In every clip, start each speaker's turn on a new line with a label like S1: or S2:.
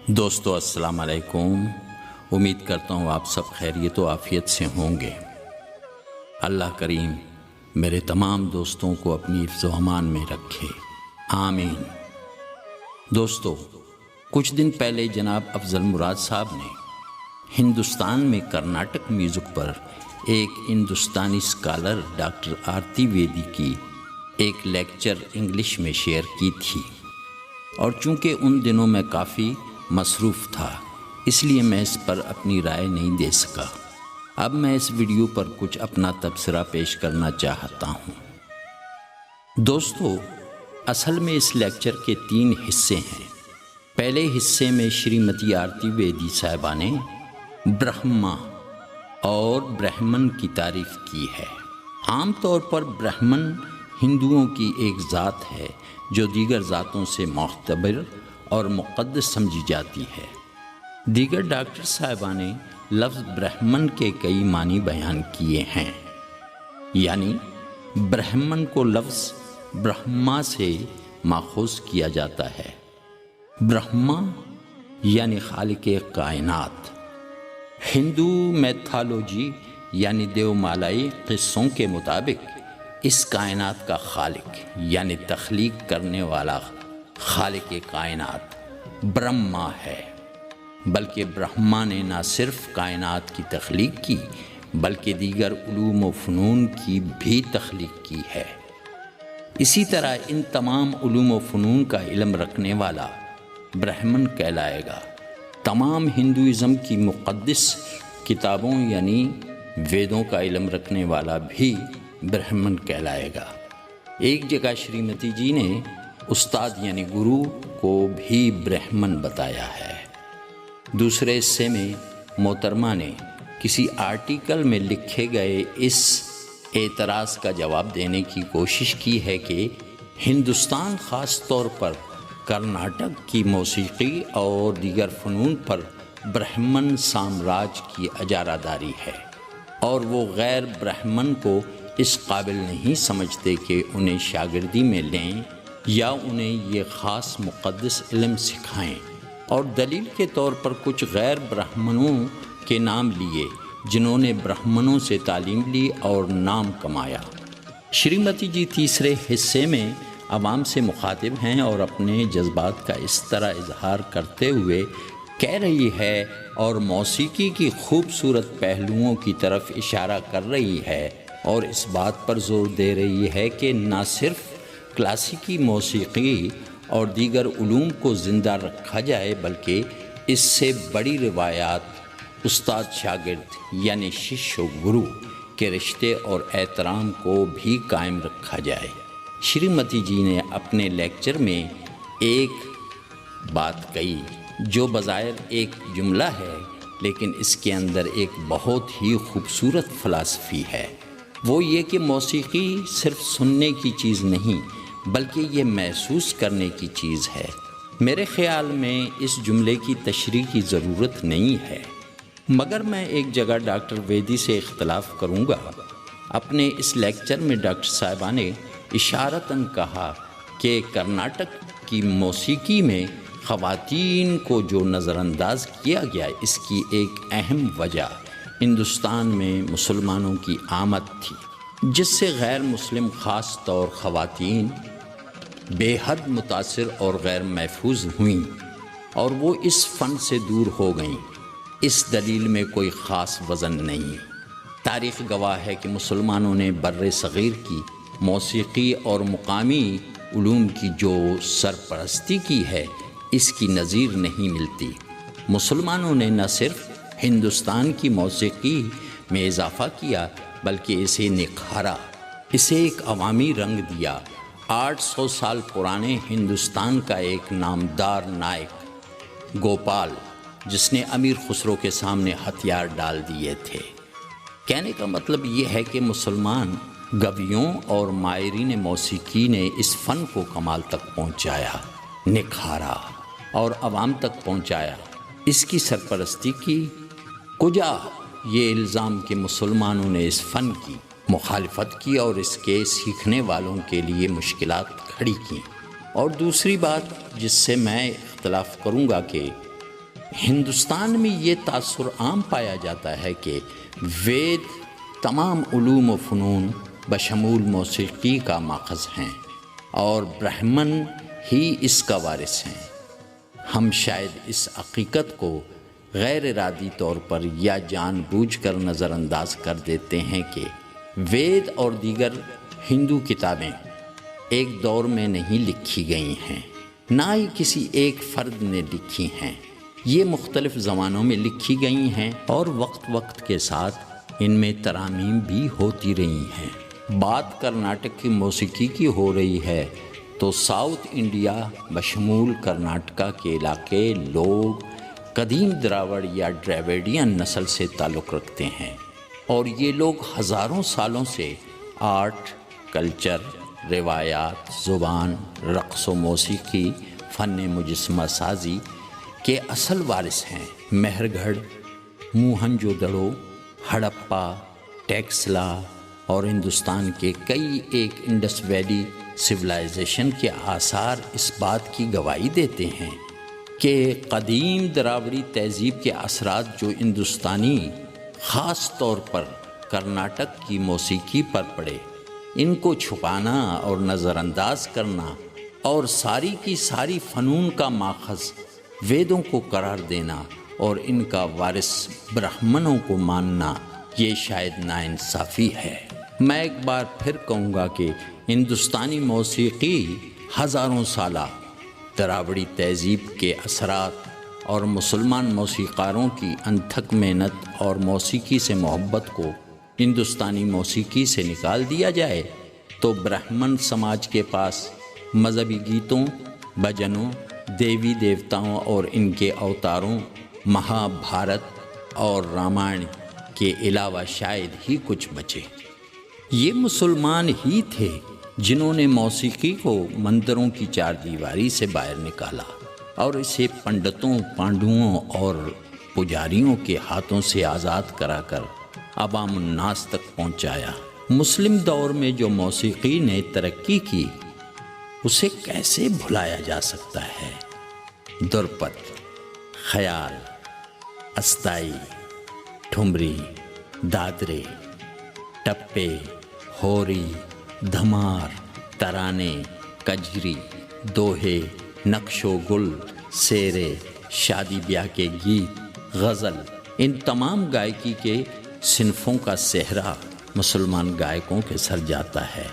S1: دوستو السلام علیکم۔ امید کرتا ہوں آپ سب خیریت و عافیت سے ہوں گے۔ اللہ کریم میرے تمام دوستوں کو اپنی حفظ و امان میں رکھے، آمین۔ دوستو، کچھ دن پہلے جناب افضل مراد صاحب نے ہندوستان میں کرناٹک میوزک پر ایک ہندوستانی اسکالر ڈاکٹر آرتی ویدی کی ایک لیکچر انگلش میں شیئر کی تھی، اور چونکہ ان دنوں میں کافی مصروف تھا اس لیے میں اس پر اپنی رائے نہیں دے سکا۔ اب میں اس ویڈیو پر کچھ اپنا تبصرہ پیش کرنا چاہتا ہوں۔ دوستو، اصل میں اس لیکچر کے 3 حصے ہیں۔ پہلے حصے میں شریمتی آرتی ویدی صاحبہ نے برہما اور برہمن کی تعریف کی ہے۔ عام طور پر برہمن ہندوؤں کی ایک ذات ہے جو دیگر ذاتوں سے معتبر اور مقدس سمجھی جاتی ہے۔ دیگر ڈاکٹر صاحبہ نے لفظ برہمن کے کئی معنی بیان کیے ہیں، یعنی برہمن کو لفظ برہما سے ماخوذ کیا جاتا ہے۔ برہما یعنی خالق کائنات۔ ہندو میتھالوجی یعنی دیو مالائی قصوں کے مطابق اس کائنات کا خالق یعنی تخلیق کرنے والا خالق کائنات برہما ہے، بلکہ برہما نے نہ صرف کائنات کی تخلیق کی بلکہ دیگر علوم و فنون کی بھی تخلیق کی ہے۔ اسی طرح ان تمام علوم و فنون کا علم رکھنے والا برہمن کہلائے گا۔ تمام ہندوازم کی مقدس کتابوں یعنی ویدوں کا علم رکھنے والا بھی برہمن کہلائے گا۔ ایک جگہ شریمتی جی نے استاد یعنی گرو کو بھی برہمن بتایا ہے۔ دوسرے حصے میں محترمہ نے کسی آرٹیکل میں لکھے گئے اس اعتراض کا جواب دینے کی کوشش کی ہے کہ ہندوستان خاص طور پر کرناٹک کی موسیقی اور دیگر فنون پر برہمن سامراج کی اجارہ داری ہے، اور وہ غیر برہمن کو اس قابل نہیں سمجھتے کہ انہیں شاگردی میں لیں یا انہیں یہ خاص مقدس علم سکھائیں، اور دلیل کے طور پر کچھ غیر برہمنوں کے نام لیے جنہوں نے برہمنوں سے تعلیم لی اور نام کمایا۔ شریمتی جی تیسرے حصے میں عوام سے مخاطب ہیں اور اپنے جذبات کا اس طرح اظہار کرتے ہوئے کہہ رہی ہے اور موسیقی کی خوبصورت پہلوؤں کی طرف اشارہ کر رہی ہے، اور اس بات پر زور دے رہی ہے کہ نہ صرف کلاسیکی موسیقی اور دیگر علوم کو زندہ رکھا جائے بلکہ اس سے بڑی روایات استاد شاگرد یعنی شش و گرو کے رشتے اور احترام کو بھی قائم رکھا جائے۔ شریمتی جی نے اپنے لیکچر میں ایک بات کہی جو بظاہر ایک جملہ ہے لیکن اس کے اندر ایک بہت ہی خوبصورت فلسفی ہے۔ وہ یہ کہ موسیقی صرف سننے کی چیز نہیں بلکہ یہ محسوس کرنے کی چیز ہے۔ میرے خیال میں اس جملے کی تشریح کی ضرورت نہیں ہے، مگر میں ایک جگہ ڈاکٹر ویدی سے اختلاف کروں گا۔ اپنے اس لیکچر میں ڈاکٹر صاحبہ نے اشارتاً کہا کہ کرناٹک کی موسیقی میں خواتین کو جو نظر انداز کیا گیا اس کی ایک اہم وجہ ہندوستان میں مسلمانوں کی آمد تھی، جس سے غیر مسلم خاص طور خواتین بے حد متاثر اور غیر محفوظ ہوئیں اور وہ اس فن سے دور ہو گئیں۔ اس دلیل میں کوئی خاص وزن نہیں۔ تاریخ گواہ ہے کہ مسلمانوں نے بر صغیر کی موسیقی اور مقامی علوم کی جو سرپرستی کی ہے اس کی نظیر نہیں ملتی۔ مسلمانوں نے نہ صرف ہندوستان کی موسیقی میں اضافہ کیا بلکہ اسے نکھارا، اسے ایک عوامی رنگ دیا۔ 800 سال پرانے ہندوستان کا ایک نامدار نائک گوپال، جس نے امیر خسرو کے سامنے ہتھیار ڈال دیے تھے۔ کہنے کا مطلب یہ ہے کہ مسلمان گویوں اور ماہرین موسیقی نے اس فن کو کمال تک پہنچایا، نکھارا اور عوام تک پہنچایا، اس کی سرپرستی کی۔ کجا یہ الزام کہ مسلمانوں نے اس فن کی مخالفت کی اور اس کے سیکھنے والوں کے لیے مشکلات کھڑی کیں۔ اور دوسری بات جس سے میں اختلاف کروں گا کہ ہندوستان میں یہ تاثر عام پایا جاتا ہے کہ وید تمام علوم و فنون بشمول موسیقی کا ماخذ ہیں اور برہمن ہی اس کا وارث ہیں۔ ہم شاید اس حقیقت کو غیر ارادی طور پر یا جان بوجھ کر نظر انداز کر دیتے ہیں کہ وید اور دیگر ہندو کتابیں ایک دور میں نہیں لکھی گئی ہیں، نہ ہی کسی ایک فرد نے لکھی ہیں۔ یہ مختلف زمانوں میں لکھی گئی ہیں اور وقت وقت کے ساتھ ان میں ترامیم بھی ہوتی رہی ہیں۔ بات کرناٹک کی موسیقی کی ہو رہی ہے تو ساؤتھ انڈیا بشمول کرناٹکا کے علاقے لوگ قدیم دراوڑ یا ڈراویڈین نسل سے تعلق رکھتے ہیں، اور یہ لوگ ہزاروں سالوں سے آرٹ، کلچر، روایات، زبان، رقص و موسیقی، فن مجسمہ سازی کے اصل وارث ہیں۔ مہر گڑھ، موہنجو دڑو، ہڑپا، ٹیکسلا اور ہندوستان کے کئی ایک انڈس ویلی سویلائزیشن کے آثار اس بات کی گواہی دیتے ہیں کہ قدیم دراوڑی تہذیب کے اثرات جو ہندوستانی خاص طور پر کرناٹک کی موسیقی پر پڑے، ان کو چھپانا اور نظر انداز کرنا اور ساری کی ساری فنون کا ماخذ ویدوں کو قرار دینا اور ان کا وارث برہمنوں کو ماننا، یہ شاید ناانصافی ہے۔ میں ایک بار پھر کہوں گا کہ ہندوستانی موسیقی ہزاروں سالہ دراوڑی تہذیب کے اثرات اور مسلمان موسیقاروں کی انتھک محنت اور موسیقی سے محبت کو ہندوستانی موسیقی سے نکال دیا جائے تو برہمن سماج کے پاس مذہبی گیتوں، بھجنوں، دیوی دیوتاؤں اور ان کے اوتاروں، مہا بھارت اور رامائن کے علاوہ شاید ہی کچھ بچے۔ یہ مسلمان ہی تھے جنہوں نے موسیقی کو مندروں کی چار دیواری سے باہر نکالا اور اسے پنڈتوں، پانڈوؤں اور پجاریوں کے ہاتھوں سے آزاد کرا کر عوام الناس تک پہنچایا۔ مسلم دور میں جو موسیقی نے ترقی کی اسے کیسے بھلایا جا سکتا ہے؟ دھرپد، خیال، استائی، ٹھمری، دادرے، ٹپے، ہوری، دھمار، ترانے، کجری، دوہے، نقش و گل، سیرے، شادی بیاہ کے گیت، غزل، ان تمام گائکی کے صنفوں کا صحرا مسلمان گائکوں کے سر جاتا ہے۔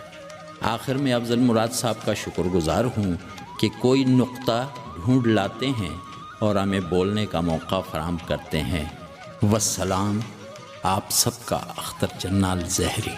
S1: آخر میں افضل مراد صاحب کا شکر گزار ہوں کہ کوئی نقطہ ڈھونڈ لاتے ہیں اور ہمیں بولنے کا موقع فراہم کرتے ہیں۔ والسلام، آپ سب کا اختر جنال زہری۔